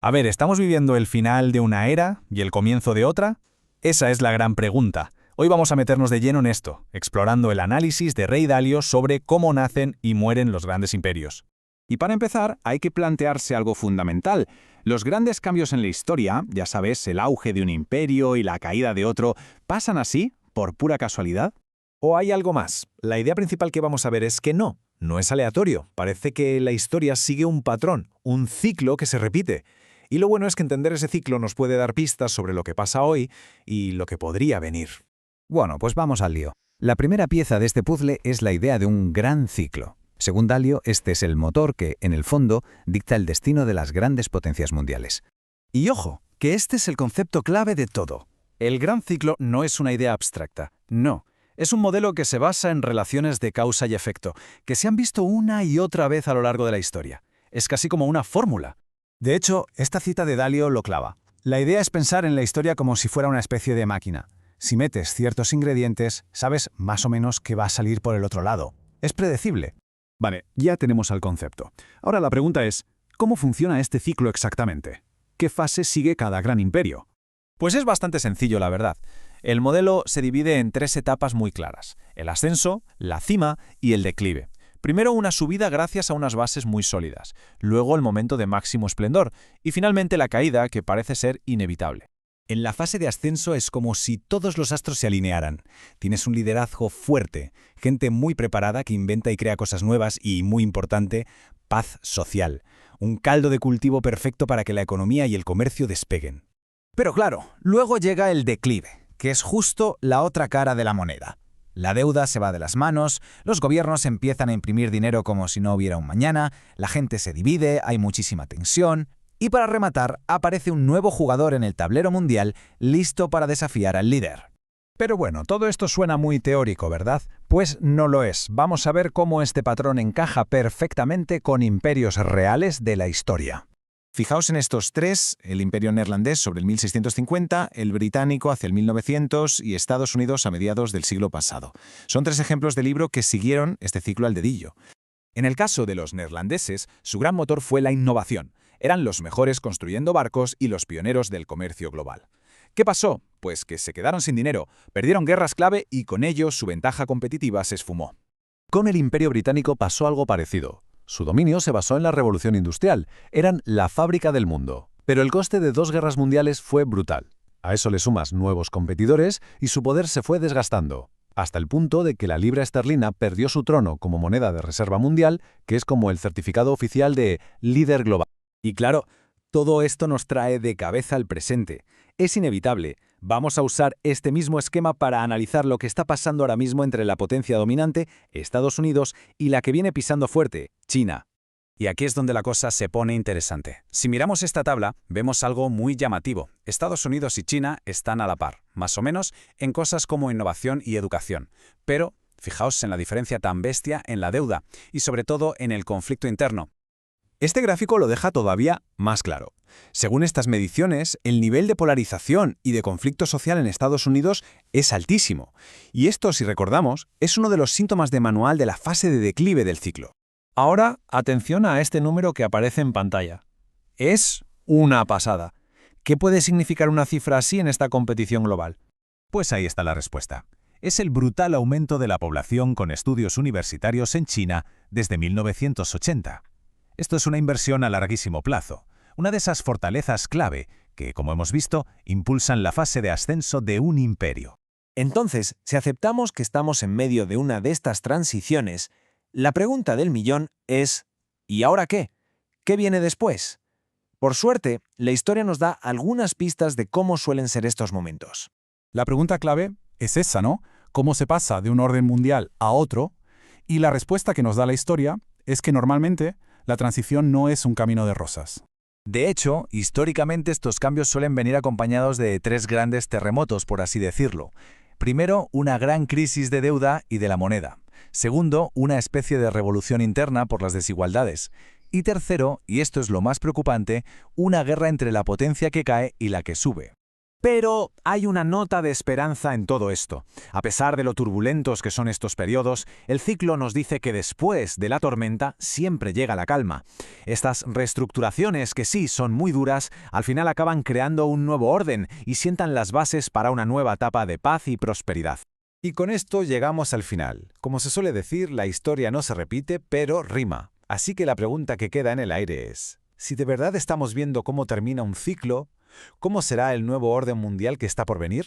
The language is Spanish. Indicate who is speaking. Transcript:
Speaker 1: A ver, ¿estamos viviendo el final de una era y el comienzo de otra? Esa es la gran pregunta. Hoy vamos a meternos de lleno en esto, explorando el análisis de Ray Dalio sobre cómo nacen y mueren los grandes imperios.
Speaker 2: Y para empezar, hay que plantearse algo fundamental. Los grandes cambios en la historia, ya sabes, el auge de un imperio y la caída de otro, ¿pasan así, por pura casualidad?
Speaker 1: ¿O hay algo más? La idea principal que vamos a ver es que no es aleatorio. Parece que la historia sigue un patrón, un ciclo que se repite. Y lo bueno es que entender ese ciclo nos puede dar pistas sobre lo que pasa hoy y lo que podría venir.
Speaker 3: Bueno, pues vamos al lío. La primera pieza de este puzzle es la idea de un gran ciclo. Según Dalio, este es el motor que, en el fondo, dicta el destino de las grandes potencias mundiales.
Speaker 4: Y ojo, que este es el concepto clave de todo. El gran ciclo no es una idea abstracta, no. Es un modelo que se basa en relaciones de causa y efecto, que se han visto una y otra vez a lo largo de la historia. Es casi como una fórmula.
Speaker 5: De hecho, esta cita de Dalio lo clava. La idea es pensar en la historia como si fuera una especie de máquina. Si metes ciertos ingredientes, sabes más o menos qué va a salir por el otro lado. Es predecible.
Speaker 2: Vale, ya tenemos el concepto. Ahora la pregunta es, ¿cómo funciona este ciclo exactamente? ¿Qué fase sigue cada gran imperio?
Speaker 1: Pues es bastante sencillo, la verdad. El modelo se divide en 3 etapas muy claras: el ascenso, la cima y el declive. Primero una subida gracias a unas bases muy sólidas, luego el momento de máximo esplendor y finalmente la caída, que parece ser inevitable. En la fase de ascenso es como si todos los astros se alinearan. Tienes un liderazgo fuerte, gente muy preparada que inventa y crea cosas nuevas y, muy importante, paz social. Un caldo de cultivo perfecto para que la economía y el comercio despeguen.
Speaker 5: Pero claro, luego llega el declive, que es justo la otra cara de la moneda. La deuda se va de las manos, los gobiernos empiezan a imprimir dinero como si no hubiera un mañana, la gente se divide, hay muchísima tensión. Y para rematar, aparece un nuevo jugador en el tablero mundial listo para desafiar al líder.
Speaker 3: Pero bueno, todo esto suena muy teórico, ¿verdad? Pues no lo es. Vamos a ver cómo este patrón encaja perfectamente con imperios reales de la historia.
Speaker 2: Fijaos en estos 3, el imperio neerlandés sobre el 1650, el británico hacia el 1900 y Estados Unidos a mediados del siglo pasado. Son 3 ejemplos de libro que siguieron este ciclo al dedillo.
Speaker 1: En el caso de los neerlandeses, su gran motor fue la innovación. Eran los mejores construyendo barcos y los pioneros del comercio global. ¿Qué pasó? Pues que se quedaron sin dinero, perdieron guerras clave y con ello su ventaja competitiva se esfumó.
Speaker 6: Con el Imperio Británico pasó algo parecido. Su dominio se basó en la Revolución Industrial, eran la fábrica del mundo. Pero el coste de 2 guerras mundiales fue brutal. A eso le sumas nuevos competidores y su poder se fue desgastando, hasta el punto de que la libra esterlina perdió su trono como moneda de reserva mundial, que es como el certificado oficial de líder global.
Speaker 1: Y claro, todo esto nos trae de cabeza al presente. Es inevitable. Vamos a usar este mismo esquema para analizar lo que está pasando ahora mismo entre la potencia dominante, Estados Unidos, y la que viene pisando fuerte, China. Y aquí es donde la cosa se pone interesante. Si miramos esta tabla, vemos algo muy llamativo. Estados Unidos y China están a la par, más o menos, en cosas como innovación y educación. Pero fijaos en la diferencia tan bestia en la deuda y sobre todo en el conflicto interno. Este gráfico lo deja todavía más claro. Según estas mediciones, el nivel de polarización y de conflicto social en Estados Unidos es altísimo. Y esto, si recordamos, es uno de los síntomas de manual de la fase de declive del ciclo.
Speaker 6: Ahora, atención a este número que aparece en pantalla. Es una pasada. ¿Qué puede significar una cifra así en esta competición global?
Speaker 7: Pues ahí está la respuesta. Es el brutal aumento de la población con estudios universitarios en China desde 1980. Esto es una inversión a larguísimo plazo, una de esas fortalezas clave que, como hemos visto, impulsan la fase de ascenso de un imperio.
Speaker 8: Entonces, si aceptamos que estamos en medio de una de estas transiciones, la pregunta del millón es ¿y ahora qué? ¿Qué viene después? Por suerte, la historia nos da algunas pistas de cómo suelen ser estos momentos.
Speaker 5: La pregunta clave es esa, ¿no? ¿Cómo se pasa de un orden mundial a otro? Y la respuesta que nos da la historia es que normalmente la transición no es un camino de rosas.
Speaker 1: De hecho, históricamente estos cambios suelen venir acompañados de 3 grandes terremotos, por así decirlo. Primero, una gran crisis de deuda y de la moneda. Segundo, una especie de revolución interna por las desigualdades. Y tercero, y esto es lo más preocupante, una guerra entre la potencia que cae y la que sube.
Speaker 7: Pero hay una nota de esperanza en todo esto. A pesar de lo turbulentos que son estos periodos, el ciclo nos dice que después de la tormenta siempre llega la calma. Estas reestructuraciones, que sí son muy duras, al final acaban creando un nuevo orden y sientan las bases para una nueva etapa de paz y prosperidad.
Speaker 3: Y con esto llegamos al final. Como se suele decir, la historia no se repite, pero rima. Así que la pregunta que queda en el aire es, si de verdad estamos viendo cómo termina un ciclo, ¿cómo será el nuevo orden mundial que está por venir?